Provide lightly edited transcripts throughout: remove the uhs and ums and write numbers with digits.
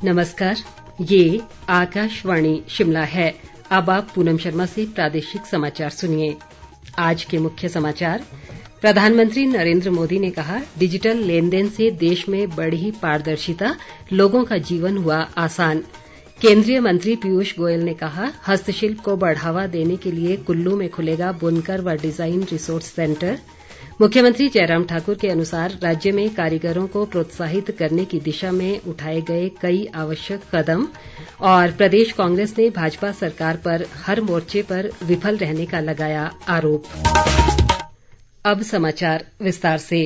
नमस्कार, ये आकाशवाणी शिमला है। अब आप पूनम शर्मा से प्रादेशिक समाचार सुनिए। आज के मुख्य समाचार। प्रधानमंत्री नरेंद्र मोदी ने कहा, डिजिटल लेन देन से देश में बढ़ी पारदर्शिता, लोगों का जीवन हुआ आसान। केंद्रीय मंत्री पीयूष गोयल ने कहा, हस्तशिल्प को बढ़ावा देने के लिए कुल्लू में खुलेगा बुनकर व डिजाइन रिसोर्स सेंटर। मुख्यमंत्री जयराम ठाकुर के अनुसार राज्य में कारीगरों को प्रोत्साहित करने की दिशा में उठाए गए कई आवश्यक कदम। और प्रदेश कांग्रेस ने भाजपा सरकार पर हर मोर्चे पर विफल रहने का लगाया आरोप। अब समाचार विस्तार से।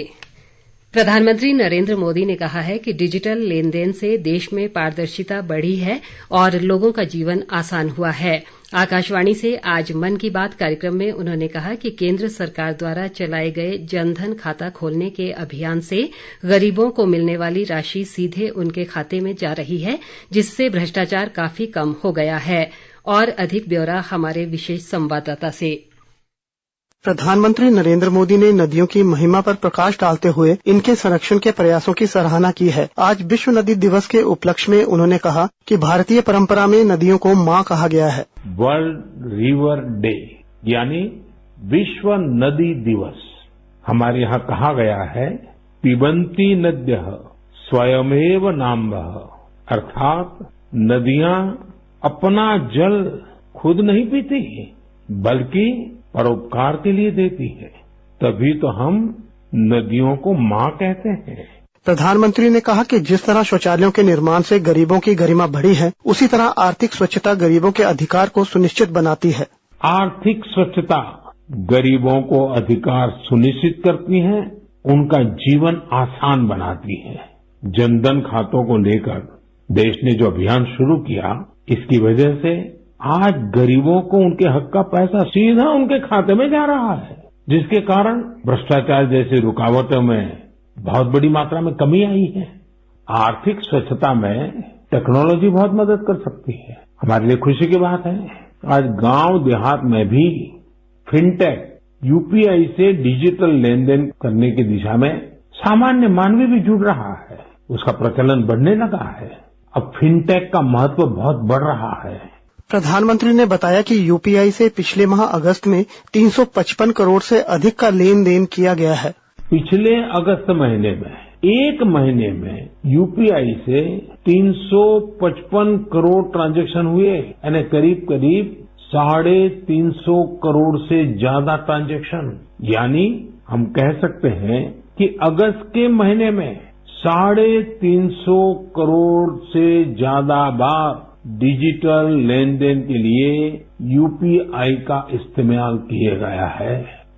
प्रधानमंत्री नरेंद्र मोदी ने कहा है कि डिजिटल लेन देन से देश में पारदर्शिता बढ़ी है और लोगों का जीवन आसान हुआ है। आकाशवाणी से आज मन की बात कार्यक्रम में उन्होंने कहा कि केंद्र सरकार द्वारा चलाए गए जनधन खाता खोलने के अभियान से गरीबों को मिलने वाली राशि सीधे उनके खाते में जा रही है, जिससे भ्रष्टाचार काफी कम हो गया है। और अधिक ब्यौरा हमारे विशेष संवाददाता से। प्रधानमंत्री नरेंद्र मोदी ने नदियों की महिमा पर प्रकाश डालते हुए इनके संरक्षण के प्रयासों की सराहना की है। आज विश्व नदी दिवस के उपलक्ष्य में उन्होंने कहा कि भारतीय परंपरा में नदियों को माँ कहा गया है। वर्ल्ड रिवर डे यानी विश्व नदी दिवस। हमारे यहाँ कहा गया है, पिबन्ति नद्यः स्वयमेव नाम्भः, अर्थात नदियाँ अपना जल खुद नहीं पीती बल्कि परोपकार के लिए देती है, तभी तो हम नदियों को माँ कहते हैं। प्रधानमंत्री ने कहा कि जिस तरह शौचालयों के निर्माण से गरीबों की गरिमा बढ़ी है, उसी तरह आर्थिक स्वच्छता गरीबों के अधिकार को सुनिश्चित बनाती है। आर्थिक स्वच्छता गरीबों को अधिकार सुनिश्चित करती है, उनका जीवन आसान बनाती है। जनधन खातों को लेकर देश ने जो अभियान शुरू किया, इसकी वजह से आज गरीबों को उनके हक का पैसा सीधा उनके खाते में जा रहा है, जिसके कारण भ्रष्टाचार जैसी रुकावटों में बहुत बड़ी मात्रा में कमी आई है। आर्थिक स्वच्छता में टेक्नोलॉजी बहुत मदद कर सकती है। हमारे लिए खुशी की बात है, आज गांव देहात में भी फिनटेक यूपीआई से डिजिटल लेन देन करने की दिशा में सामान्य मानवी भी जुड़ रहा है, उसका प्रचलन बढ़ने लगा है। अब फिनटेक का महत्व बहुत बढ़ रहा है। प्रधानमंत्री ने बताया कि यूपीआई से पिछले माह अगस्त में 355 करोड़ से अधिक का लेन देन किया गया है। पिछले अगस्त महीने में एक महीने में यूपीआई से 355 करोड़ ट्रांजैक्शन हुए, यानी करीब करीब 350 करोड़ से ज्यादा ट्रांजैक्शन। यानी हम कह सकते हैं कि अगस्त के महीने में 350 करोड़ से ज्यादा बार डिजिटल लेन देन के लिए यूपीआई का इस्तेमाल किया गया है।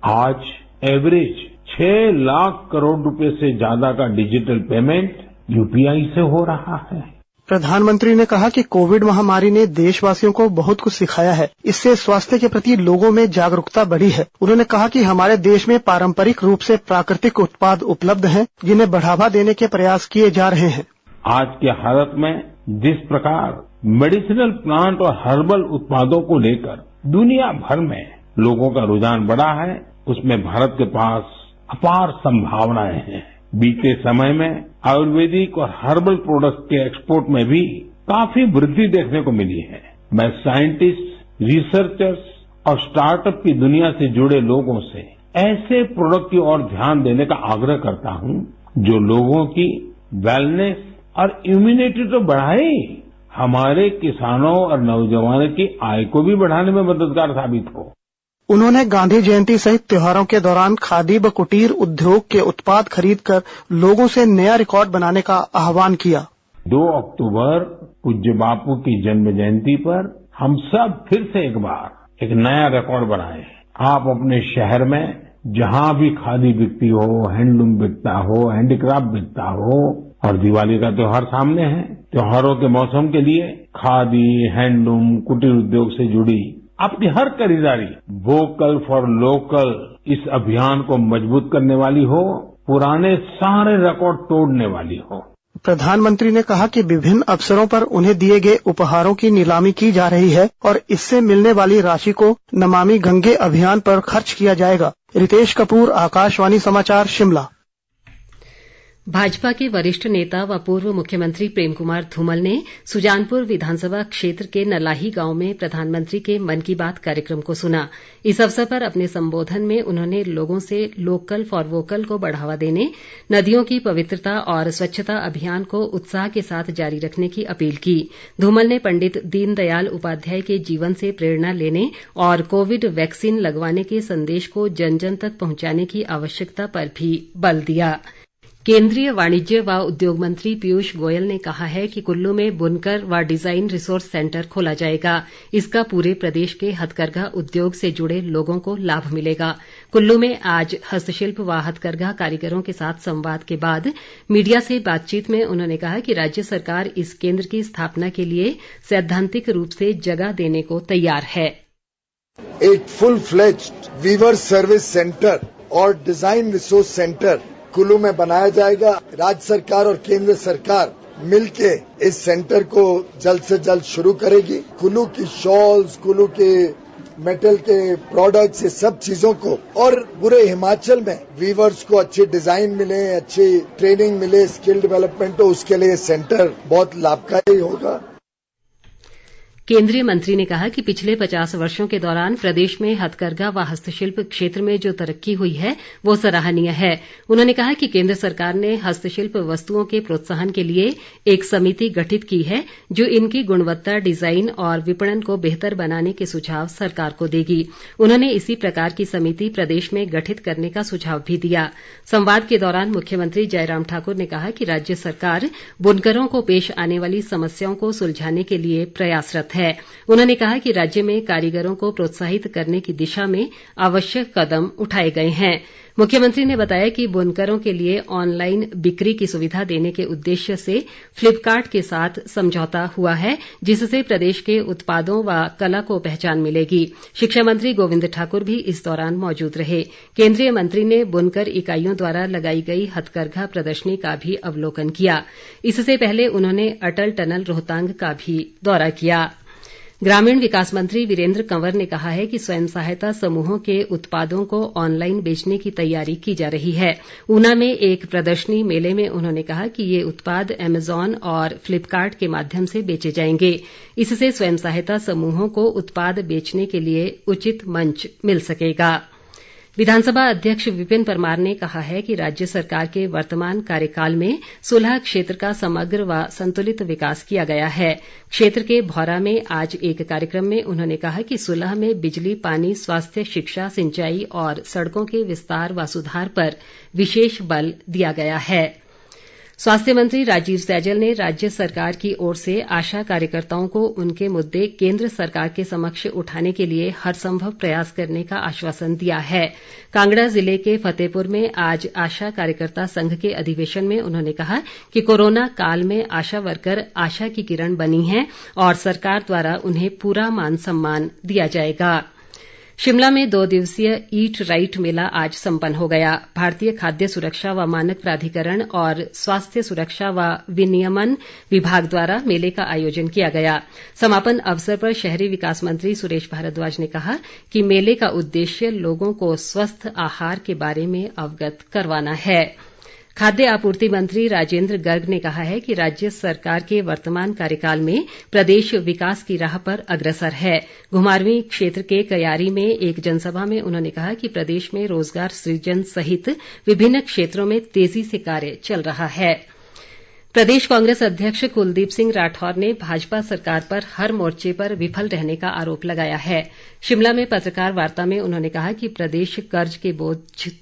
आज एवरेज 6 लाख करोड़ रुपए से ज्यादा का डिजिटल पेमेंट यूपीआई से हो रहा है। प्रधानमंत्री ने कहा कि कोविड महामारी ने देशवासियों को बहुत कुछ सिखाया है, इससे स्वास्थ्य के प्रति लोगों में जागरूकता बढ़ी है। उन्होंने कहा कि हमारे देश में पारंपरिक रूप से प्राकृतिक उत्पाद उपलब्ध हैं, जिन्हें बढ़ावा देने के प्रयास किए जा रहे हैं। आज के हालत में जिस प्रकार मेडिसिनल प्लांट और हर्बल उत्पादों को लेकर दुनिया भर में लोगों का रुझान बढ़ा है, उसमें भारत के पास अपार संभावनाएं हैं। बीते समय में आयुर्वेदिक और हर्बल प्रोडक्ट्स के एक्सपोर्ट में भी काफी वृद्धि देखने को मिली है। मैं साइंटिस्ट, रिसर्चर्स और स्टार्टअप की दुनिया से जुड़े लोगों से ऐसे प्रोडक्ट की ओर ध्यान देने का आग्रह करता हूं, जो लोगों की वेलनेस और इम्यूनिटी तो बढ़ाए, हमारे किसानों और नौजवानों की आय को भी बढ़ाने में मददगार साबित हो। उन्होंने गांधी जयंती सहित त्योहारों के दौरान खादी व कुटीर उद्योग के उत्पाद खरीदकर लोगों से नया रिकॉर्ड बनाने का आह्वान किया। 2 अक्टूबर पूज्य बापू की जन्म जयंती पर हम सब फिर से एक बार एक नया रिकॉर्ड बनाएं। आप अपने शहर में जहां भी खादी बिकती हो, हैंडलूम बिकता हो, हैंडीक्राफ्ट बिकता हो, और दिवाली का त्योहार सामने है, त्योहारों के मौसम के लिए खादी, हैंडलूम, कुटीर उद्योग से जुड़ी आपकी हर खरीदारी वोकल फॉर लोकल इस अभियान को मजबूत करने वाली हो, पुराने सारे रिकॉर्ड तोड़ने वाली हो। प्रधानमंत्री ने कहा कि विभिन्न अवसरों पर उन्हें दिए गए उपहारों की नीलामी की जा रही है और इससे मिलने वाली राशि को नमामि गंगे अभियान पर खर्च किया जाएगा। रितेश कपूर, आकाशवाणी समाचार, शिमला। भाजपा के वरिष्ठ नेता व पूर्व मुख्यमंत्री प्रेम कुमार धूमल ने सुजानपुर विधानसभा क्षेत्र के नलाही गांव में प्रधानमंत्री के मन की बात कार्यक्रम को सुना। इस अवसर पर अपने संबोधन में उन्होंने लोगों से लोकल फॉर वोकल को बढ़ावा देने, नदियों की पवित्रता और स्वच्छता अभियान को उत्साह के साथ जारी रखने की अपील की। धूमल ने पंडित दीनदयाल उपाध्याय के जीवन से प्रेरणा लेने और कोविड वैक्सीन लगवाने के संदेश को जन जन तक पहुंचाने की आवश्यकता पर भी बल दिया। केंद्रीय वाणिज्य व उद्योग मंत्री पीयूष गोयल ने कहा है कि कुल्लू में बुनकर व डिजाइन रिसोर्स सेंटर खोला जाएगा। इसका पूरे प्रदेश के हथकरघा उद्योग से जुड़े लोगों को लाभ मिलेगा। कुल्लू में आज हस्तशिल्प व हथकरघा कारीगरों के साथ संवाद के बाद मीडिया से बातचीत में उन्होंने कहा कि राज्य सरकार इस केंद्र की स्थापना के लिए सैद्धांतिक रूप से जगह देने को तैयार है। एक full fledged weaver service centre और डिजाइन रिसोर्स सेंटर कुल्लू में बनाया जाएगा। राज्य सरकार और केंद्र सरकार मिलके इस सेंटर को जल्द से जल्द शुरू करेगी। कुल्लू की शॉल्स, कुल्लू के मेटल के प्रोडक्ट्स, ये सब चीजों को और पूरे हिमाचल में वीवर्स को अच्छी डिजाइन मिले, अच्छी ट्रेनिंग मिले, स्किल डेवलपमेंट हो, उसके लिए सेंटर बहुत लाभकारी होगा। केंद्रीय मंत्री ने कहा कि पिछले 50 वर्षों के दौरान प्रदेश में हथकरघा व हस्तशिल्प क्षेत्र में जो तरक्की हुई है वो सराहनीय है। उन्होंने कहा कि केंद्र सरकार ने हस्तशिल्प वस्तुओं के प्रोत्साहन के लिए एक समिति गठित की है जो इनकी गुणवत्ता, डिजाइन और विपणन को बेहतर बनाने के सुझाव सरकार को देगी। उन्होंने इसी प्रकार की समिति प्रदेश में गठित करने का सुझाव भी दिया। संवाद के दौरान मुख्यमंत्री जयराम ठाकुर ने कहा कि राज्य सरकार बुनकरों को पेश आने वाली समस्याओं को सुलझाने के लिए प्रयासरत है। उन्होंने कहा कि राज्य में कारीगरों को प्रोत्साहित करने की दिशा में आवश्यक कदम उठाए गए हैं। मुख्यमंत्री ने बताया कि बुनकरों के लिए ऑनलाइन बिक्री की सुविधा देने के उद्देश्य से फ्लिपकार्ट के साथ समझौता हुआ है, जिससे प्रदेश के उत्पादों व कला को पहचान मिलेगी। शिक्षा मंत्री गोविंद ठाकुर भी इस दौरान मौजूद रहे। केंद्रीय मंत्री ने बुनकर इकाइयों द्वारा लगाई गई हथकरघा प्रदर्शनी का भी अवलोकन किया। इससे पहले उन्होंने अटल टनल रोहतांग का भी दौरा किया। ग्रामीण विकास मंत्री वीरेंद्र कंवर ने कहा है कि स्वयं सहायता समूहों के उत्पादों को ऑनलाइन बेचने की तैयारी की जा रही है। ऊना में एक प्रदर्शनी मेले में उन्होंने कहा कि ये उत्पाद अमेजॉन और फ्लिपकार्ट के माध्यम से बेचे जाएंगे। इससे स्वयं सहायता समूहों को उत्पाद बेचने के लिए उचित मंच मिल सकेगा। विधानसभा अध्यक्ष विपिन परमार ने कहा है कि राज्य सरकार के वर्तमान कार्यकाल में सुलह क्षेत्र का समग्र व संतुलित विकास किया गया है। क्षेत्र के भौरा में आज एक कार्यक्रम में उन्होंने कहा कि सुलह में बिजली, पानी, स्वास्थ्य, शिक्षा, सिंचाई और सड़कों के विस्तार व सुधार पर विशेष बल दिया गया है। स्वास्थ्य मंत्री राजीव सैजल ने राज्य सरकार की ओर से आशा कार्यकर्ताओं को उनके मुद्दे केंद्र सरकार के समक्ष उठाने के लिए हर संभव प्रयास करने का आश्वासन दिया है। कांगड़ा जिले के फतेहपुर में आज आशा कार्यकर्ता संघ के अधिवेशन में उन्होंने कहा कि कोरोना काल में आशा वर्कर आशा की किरण बनी हैं और सरकार द्वारा उन्हें पूरा मान सम्मान दिया जाएगा। शिमला में 2 दिवसीय ईट राइट मेला आज संपन्न हो गया। भारतीय खाद्य सुरक्षा व मानक प्राधिकरण और स्वास्थ्य सुरक्षा व विनियमन विभाग द्वारा मेले का आयोजन किया गया। समापन अवसर पर शहरी विकास मंत्री सुरेश भारद्वाज ने कहा कि मेले का उद्देश्य लोगों को स्वस्थ आहार के बारे में अवगत करवाना है। खाद्य आपूर्ति मंत्री राजेंद्र गर्ग ने कहा है कि राज्य सरकार के वर्तमान कार्यकाल में प्रदेश विकास की राह पर अग्रसर है। घुमारवीं क्षेत्र के कयारी में एक जनसभा में उन्होंने कहा कि प्रदेश में रोजगार सृजन सहित विभिन्न क्षेत्रों में तेजी से कार्य चल रहा है। प्रदेश कांग्रेस अध्यक्ष कुलदीप सिंह राठौर ने भाजपा सरकार पर हर मोर्चे पर विफल रहने का आरोप लगाया है। शिमला में पत्रकार वार्ता में उन्होंने कहा कि प्रदेश कर्ज के बोझ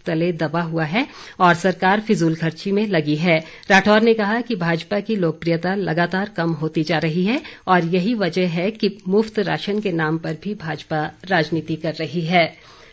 तले दबा हुआ है और सरकार फिजूल खर्ची में लगी है। राठौर ने कहा कि भाजपा की लोकप्रियता लगातार कम होती जा रही है और यही वजह है कि मुफ्त राशन के नाम पर भी भाजपा राजनीति कर रही है।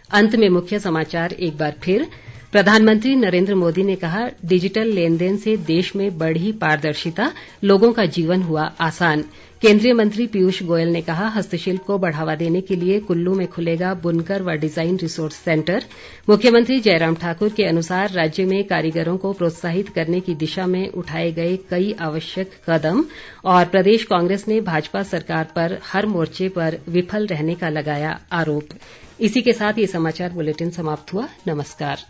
अंत में मुख्य समाचार एक बार फिर। प्रधानमंत्री नरेंद्र मोदी ने कहा, डिजिटल लेन देन से देश में बढ़ी पारदर्शिता, लोगों का जीवन हुआ आसान। केंद्रीय मंत्री पीयूष गोयल ने कहा, हस्तशिल्प को बढ़ावा देने के लिए कुल्लू में खुलेगा बुनकर व डिजाइन रिसोर्स सेंटर। मुख्यमंत्री जयराम ठाकुर के अनुसार राज्य में कारीगरों को प्रोत्साहित करने की दिशा में उठाए गए कई आवश्यक कदम। और प्रदेश कांग्रेस ने भाजपा सरकार पर हर मोर्चे पर विफल रहने का लगाया आरोप। इसी के साथ ये समाचार बुलेटिन समाप्त हुआ। नमस्कार।